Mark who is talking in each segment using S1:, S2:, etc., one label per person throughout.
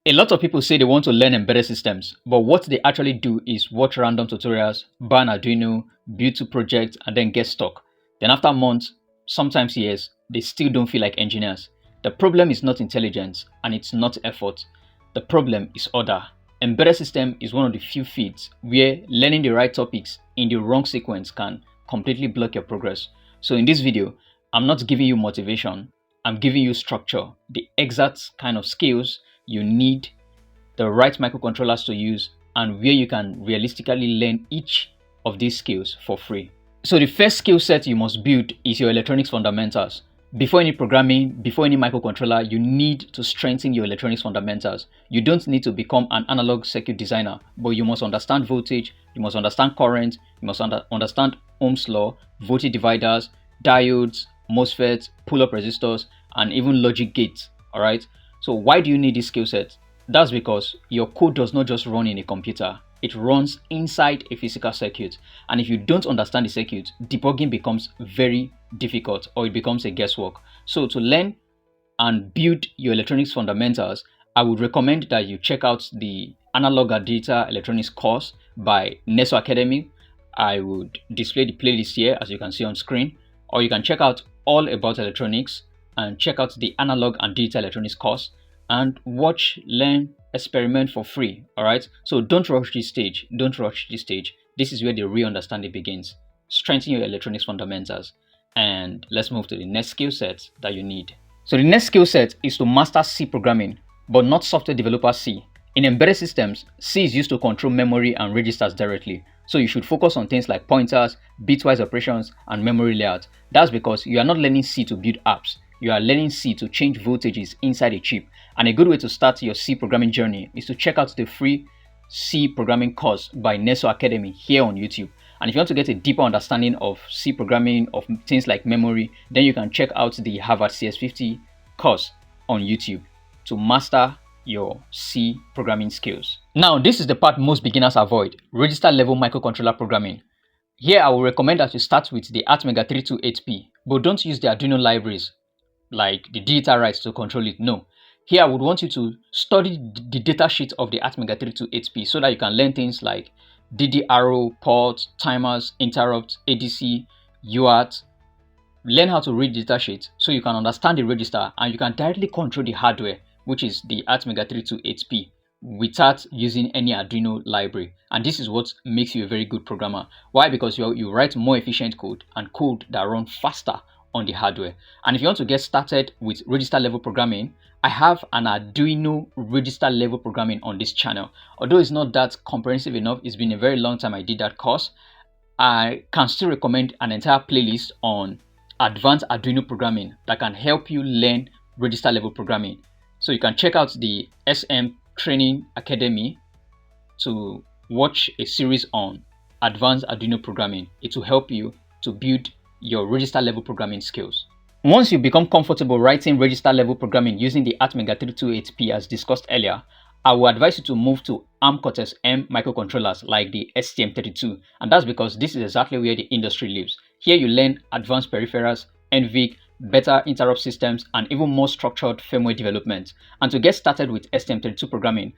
S1: A lot of people say they want to learn embedded systems, but what they actually do is watch random tutorials, buy an Arduino, build two projects, and then get stuck. Then after months, sometimes years, they still don't feel like engineers. The problem is not intelligence, and it's not effort. The problem is order. Embedded system is one of the few fields where learning the right topics in the wrong sequence can completely block your progress. So in this video, I'm not giving you motivation, I'm giving you structure, the exact kind of skills you need, the right microcontrollers to use, and where you can realistically learn each of these skills for free. So the first skill set you must build is your electronics fundamentals. Before any programming, before any microcontroller, you need to strengthen your electronics fundamentals. You don't need to become an analog circuit designer, but you must understand voltage, you must understand current, you must understand Ohm's law, voltage dividers, diodes, MOSFETs, pull-up resistors, and even logic gates. Alright? So why do you need this skill set? That's because your code does not just run in a computer, it runs inside a physical circuit. And if you don't understand the circuit, debugging becomes very difficult, or it becomes a guesswork. So to learn and build your electronics fundamentals, I would recommend that you check out the Analog and Digital Electronics course by NESO Academy. I would display the playlist here as you can see on screen, or you can check out All About Electronics and check out the Analog and Digital Electronics course and watch, learn, experiment for free. Alright, so don't rush this stage. Don't rush this stage. This is where the real understanding begins. Strengthen your electronics fundamentals. And let's move to the next skill set that you need. So the next skill set is to master C programming, but not software developer C. In embedded systems, C is used to control memory and registers directly. So you should focus on things like pointers, bitwise operations, and memory layout. That's because you are not learning C to build apps. You are learning C to change voltages inside a chip. And a good way to start your C programming journey is to check out the free C programming course by NESO Academy here on YouTube. And if you want to get a deeper understanding of C programming, of things like memory, then you can check out the Harvard CS50 course on YouTube to master your C programming skills. Now, this is the part most beginners avoid: register level microcontroller programming. Here, I will recommend that you start with the ATmega328P, but don't use the Arduino libraries like the digital rights to control it. No. Here, I would want you to study the datasheet of the ATmega328P so that you can learn things like DDRO, ports, timers, interrupts, ADC, UART. Learn how to read the datasheet so you can understand the register and you can directly control the hardware, which is the ATmega328P, without using any Arduino library. And this is what makes you a very good programmer. Why? Because you write more efficient code and code that runs faster on the hardware. And if you want to get started with register level programming, I have an Arduino register level programming on this channel. Although it's not that comprehensive enough, it's been a very long time I did that course, I can still recommend an entire playlist on advanced Arduino programming that can help you learn register level programming. So you can check out the SM Training Academy to watch a series on advanced Arduino programming. It will help you to build your register level programming skills. Once you become comfortable writing register level programming using the ATmega328P as discussed earlier, I will advise you to move to ARM Cortex-M Microcontrollers like the STM32, and that's because this is exactly where the industry lives. Here you learn advanced peripherals, NVIC, better interrupt systems, and even more structured firmware development. And to get started with STM32 programming,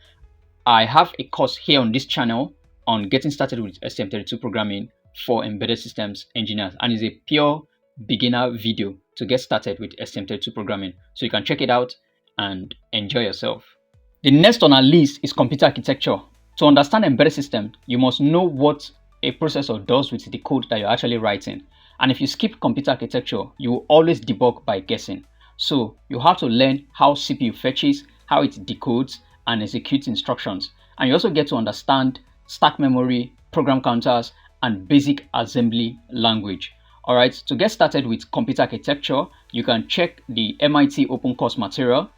S1: I have a course here on this channel on getting started with STM32 programming for embedded systems engineers, and it's a pure beginner video to get started with STM32 programming, so you can check it out and enjoy yourself. The next on our list is computer architecture. To understand embedded system, you must know what a processor does with the code that you're actually writing. And if you skip computer architecture, you will always debug by guessing. So you have to learn how CPU fetches, how it decodes and executes instructions. And you also get to understand stack memory, program counters, and basic assembly language. Alright, to get started with computer architecture, you can check the MIT open course material.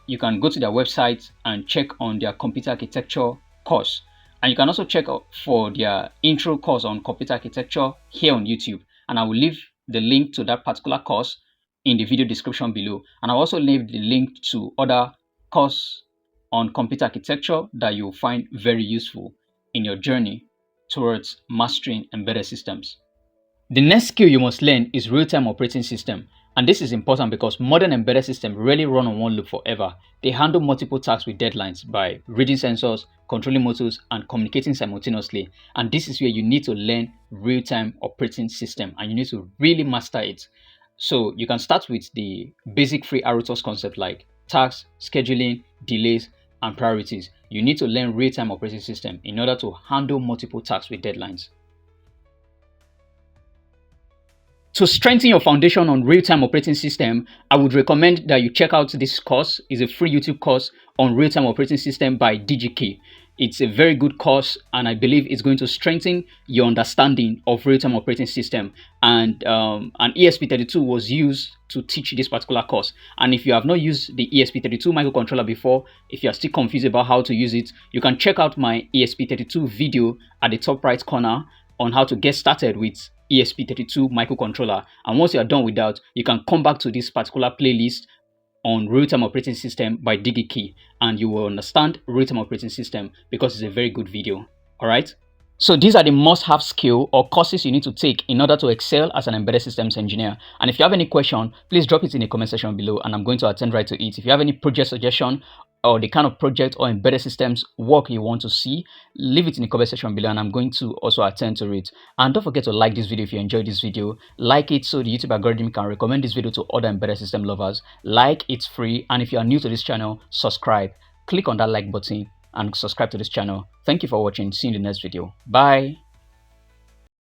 S1: You can go to their website and check on their computer architecture course. And you can also check out for their intro course on computer architecture here on YouTube. And I will leave the link to that particular course in the video description below. And I'll also leave the link to other courses on computer architecture that you'll find very useful in your journey towards mastering embedded systems. The next skill you must learn is real-time operating system. And this is important because modern embedded systems rarely run on one loop forever. They handle multiple tasks with deadlines by reading sensors, controlling motors, and communicating simultaneously. And this is where you need to learn real-time operating system, and you need to really master it. So you can start with the basic free RTOS concept like tasks, scheduling, delays, and priorities. You need to learn real-time operating system in order to handle multiple tasks with deadlines. To strengthen your foundation on real-time operating system, I would recommend that you check out this course. It's a free YouTube course on real-time operating system by DigiKey. It's a very good course, and I believe it's going to strengthen your understanding of real-time operating system. And an ESP32 was used to teach this particular course. And if you have not used the ESP32 microcontroller before, if you are still confused about how to use it, you can check out my ESP32 video at the top right corner on how to get started with ESP32 microcontroller. And once you are done with that, you can come back to this particular playlist on real-time operating system by DigiKey, and you will understand real-time operating system because it's a very good video. All right. So these are the must-have skill or courses you need to take in order to excel as an embedded systems engineer. And if you have any question, please drop it in the comment section below, and I'm going to attend right to it. If you have any project suggestion or the kind of project or embedded systems work you want to see, leave it in the comment section below, and I'm going to also attend to it. And don't forget to like this video if you enjoyed this video. Like it so the YouTube algorithm can recommend this video to other embedded system lovers. Like, it's free, and if you are new to this channel, subscribe. Click on that like button and subscribe to this channel. Thank you for watching. See you in the next video. Bye.